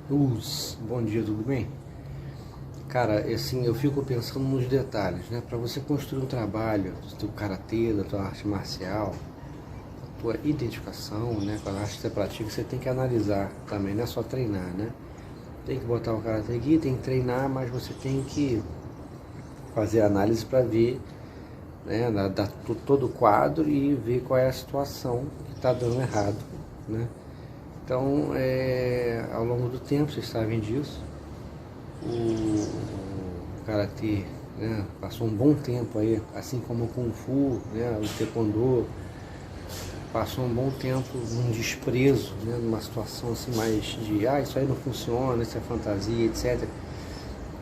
Bom dia, tudo bem? Cara, assim, eu fico pensando nos detalhes, né? Para você construir um trabalho do teu karatê, da tua arte marcial, a tua identificação, né? Com a arte que você pratica, você tem que analisar também, não é só treinar, né? Tem que botar o karatê aqui, tem que treinar, mas você tem que fazer análise para ver, né? Dar todo o quadro e ver qual é a situação que está dando errado, né? Então, ao longo do tempo, vocês sabem disso, o karatê, né, passou um bom tempo aí, assim como o kung fu, né, o taekwondo, passou um bom tempo num desprezo, né, numa situação assim mais de isso aí não funciona, isso é fantasia, etc.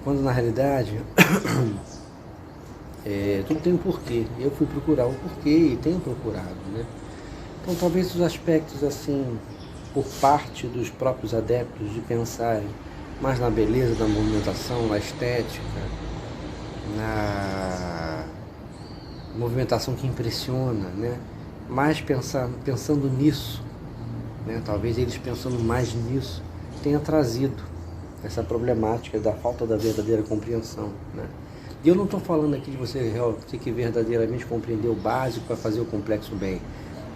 Quando na realidade tudo tem um porquê. Eu fui procurar o porquê e tenho procurado, né? Então talvez os aspectos assim, por parte dos próprios adeptos de pensarem mais na beleza da movimentação, na estética, na movimentação que impressiona, né? Mais pensando nisso, né? Talvez eles pensando mais nisso tenha trazido essa problemática da falta da verdadeira compreensão, né? E eu não estou falando aqui de você ter que verdadeiramente compreender o básico para fazer o complexo bem.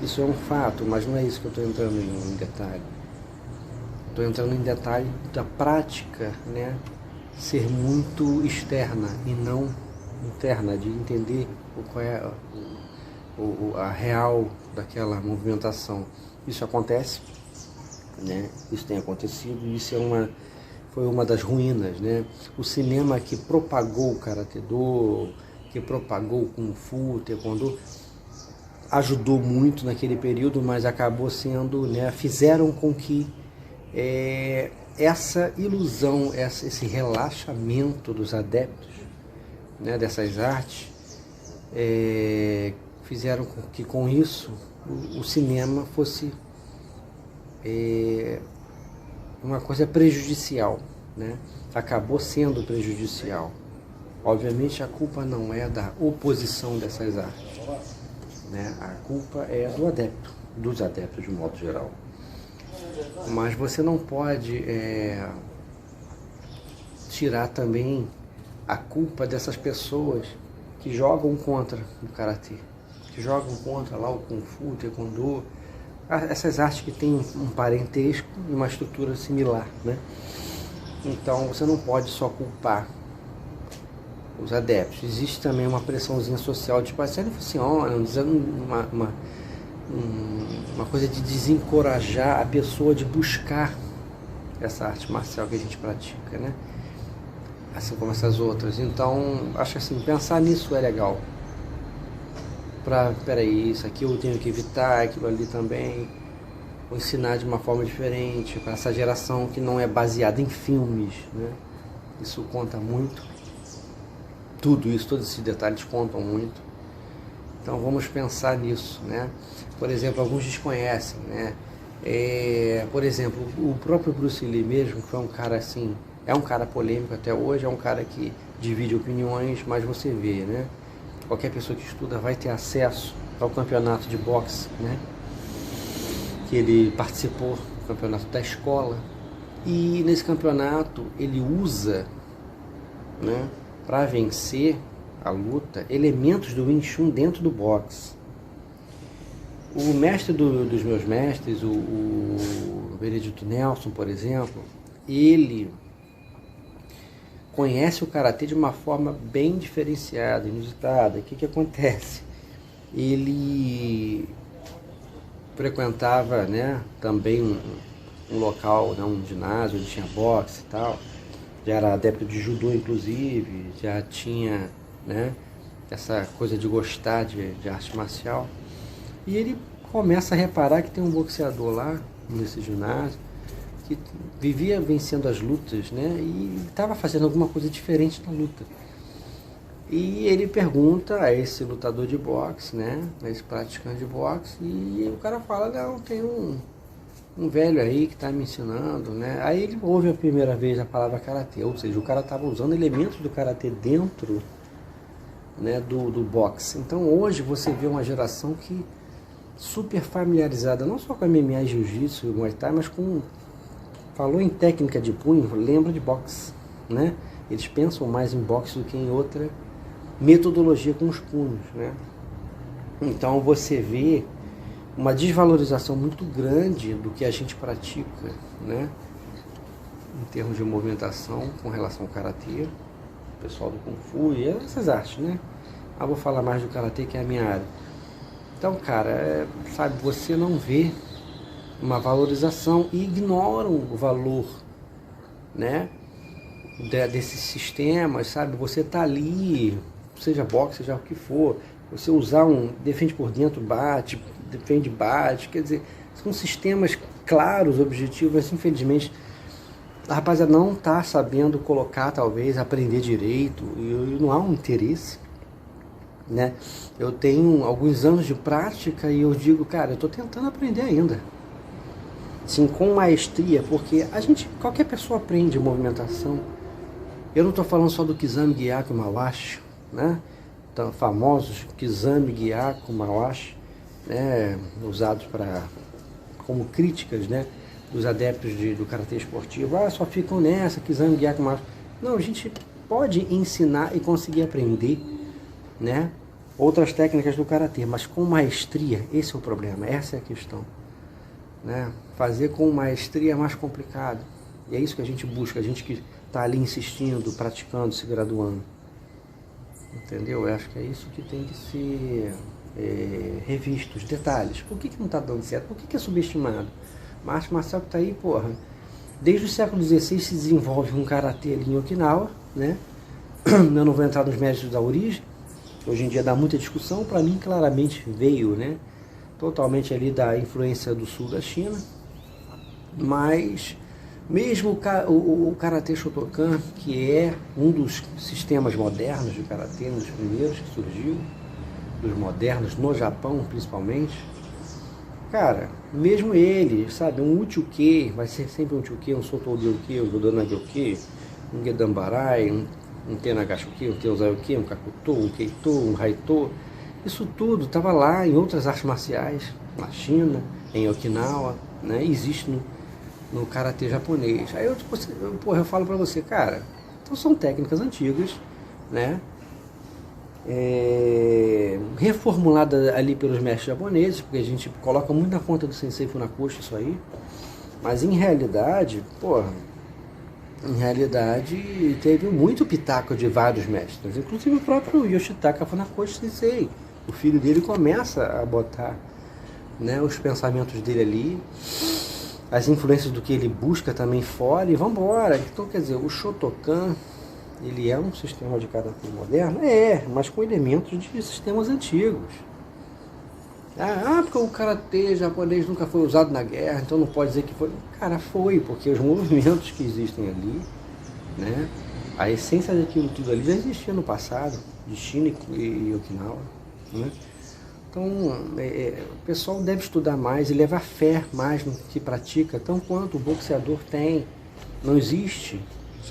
Isso é um fato, mas não é isso que eu estou entrando em detalhe. Estou entrando em detalhe da prática, né, ser muito externa e não interna, de entender qual é a real daquela movimentação. Isso acontece, né? Isso tem acontecido e isso foi uma das ruínas, né? O cinema que propagou o Karatê-Do, que propagou o Kung Fu, o Taekwondo, ajudou muito naquele período, mas acabou sendo, né, fizeram com que essa ilusão, esse relaxamento dos adeptos, né, dessas artes, fizeram com que com isso o cinema fosse uma coisa prejudicial, né? Acabou sendo prejudicial. Obviamente a culpa não é da oposição dessas artes, né? A culpa é do adepto, dos adeptos de modo geral. Mas você não pode tirar também a culpa dessas pessoas que jogam contra o karatê, que jogam contra lá o kung fu, o taekwondo, essas artes que têm um parentesco e uma estrutura similar, né? Então você não pode só culpar os adeptos. Existe também uma pressãozinha social, tipo, assim, não funciona, uma coisa de desencorajar a pessoa de buscar essa arte marcial que a gente pratica, né? Assim como essas outras. Então, acho assim, pensar nisso é legal. Peraí, isso aqui eu tenho que evitar, aquilo ali também. Vou ensinar de uma forma diferente para essa geração que não é baseada em filmes, né? Isso conta muito. Tudo isso, todos esses detalhes contam muito. Então vamos pensar nisso, né? Por exemplo, alguns desconhecem, né? Por exemplo, o próprio Bruce Lee mesmo, que foi um cara assim, é um cara polêmico até hoje, é um cara que divide opiniões, mas você vê, né? Qualquer pessoa que estuda vai ter acesso ao campeonato de boxe, né? Que ele participou do campeonato da escola. E nesse campeonato ele usa, né, para vencer a luta, elementos do Wing Chun dentro do boxe. O mestre dos meus mestres, o Benedito Nelson, por exemplo, ele conhece o karatê de uma forma bem diferenciada, inusitada. O que acontece? Ele frequentava, né, também um local, né, um ginásio onde tinha boxe e tal. Já era adepto de judô, inclusive, já tinha, né, essa coisa de gostar de arte marcial. E ele começa a reparar que tem um boxeador lá, nesse ginásio, que vivia vencendo as lutas, né, e estava fazendo alguma coisa diferente na luta. E ele pergunta a esse lutador de boxe, né, a esse praticante de boxe, e o cara fala, não, tem um velho aí que está me ensinando, né? Aí ele ouve a primeira vez a palavra karatê, ou seja, o cara estava usando elementos do karatê dentro, né, do boxe. Então hoje você vê uma geração que super familiarizada, não só com MMA, jiu-jitsu e muay thai, mas com Falou em técnica de punho, lembra de boxe, né? Eles pensam mais em boxe do que em outra metodologia com os punhos, né? Então você vê uma desvalorização muito grande do que a gente pratica, né? Em termos de movimentação com relação ao karatê, o pessoal do Kung Fu e essas artes, né? Vou falar mais do karatê, que é a minha área. Então, cara, sabe, você não vê uma valorização e ignoram o valor, né, desses sistemas, sabe? Você tá ali, seja boxe, seja o que for, você usar defende por dentro, bate, defende, bate, quer dizer, são sistemas claros, objetivos, mas infelizmente a rapaziada não tá sabendo colocar, talvez, aprender direito, e não há um interesse, né? Eu tenho alguns anos de prática e eu digo, cara, eu tô tentando aprender ainda. Sim, com maestria, porque qualquer pessoa aprende movimentação. Eu não estou falando só do Kizami Gyakko Mawashi, né? Então, famosos Kizami Gyakko Mawashi, né? Usados como críticas, né? Dos adeptos do karatê esportivo. Só ficam nessa, Kizami Gyakko Mawashi. Não, a gente pode ensinar e conseguir aprender, né? Outras técnicas do karatê, mas com maestria. Esse é o problema, essa é a questão. Né? Fazer com maestria é mais complicado. E é isso que a gente busca, a gente que está ali insistindo, praticando, se graduando. Entendeu? Eu acho que é isso que tem que ser revisto, os detalhes. Por que não está dando certo? Por que é subestimado? A arte marcial que está aí, porra, desde o século XVI se desenvolve um karatê ali em Okinawa, né? Eu não vou entrar nos méritos da origem, hoje em dia dá muita discussão, para mim claramente veio, né? Totalmente ali da influência do sul da China, mas mesmo o Karatê Shotokan, que é um dos sistemas modernos de Karatê, um dos primeiros que surgiu, dos modernos no Japão principalmente, cara, mesmo ele, sabe, um Uchuke, vai ser sempre um Uchuke, um Soto-Ryoke, um Dodanagyoke, um Gedanbarai, um Tenagashuke, um Teozaiuke, um Kakuto, um Keito, um Raito. Isso tudo estava lá em outras artes marciais, na China, em Okinawa, né? Existe no karatê japonês. Aí eu falo para você, cara, então são técnicas antigas, né? Reformulada ali pelos mestres japoneses, porque a gente coloca muito na conta do Sensei Funakoshi isso aí, mas em realidade, teve muito pitaco de vários mestres, inclusive o próprio Yoshitaka Funakoshi Sensei. O filho dele começa a botar, né, os pensamentos dele ali, as influências do que ele busca também fora, e vamos embora. Então, quer dizer, o Shotokan, ele é um sistema de karatê moderno? Mas com elementos de sistemas antigos. Porque o karatê japonês nunca foi usado na guerra, então não pode dizer que foi. Cara, foi, porque os movimentos que existem ali, né, a essência daquilo tudo ali já existia no passado, de China e Okinawa, né? Então, o pessoal deve estudar mais e levar fé mais no que pratica, tão quanto o boxeador tem. Não existe,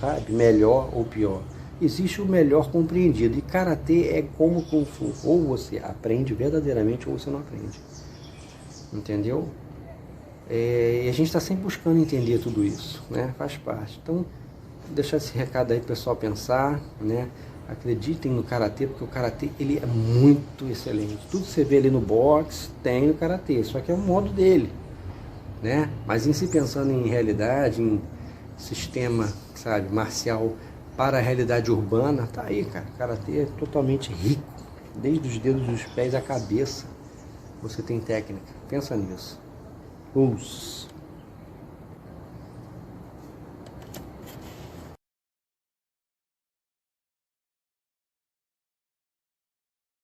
sabe, melhor ou pior. Existe o melhor compreendido. E karatê é como Kung Fu. Ou você aprende verdadeiramente ou você não aprende. Entendeu? E a gente está sempre buscando entender tudo isso, né? Faz parte. Então, vou deixar esse recado aí para o pessoal pensar, né? Acreditem no karatê, porque o karatê ele é muito excelente. Tudo que você vê ali no boxe tem no karatê, só que é o modo dele, né? Mas em se pensando em realidade, em sistema, sabe, marcial para a realidade urbana, tá aí, cara. O karatê é totalmente rico, desde os dedos dos pés à cabeça. Você tem técnica. Pensa nisso.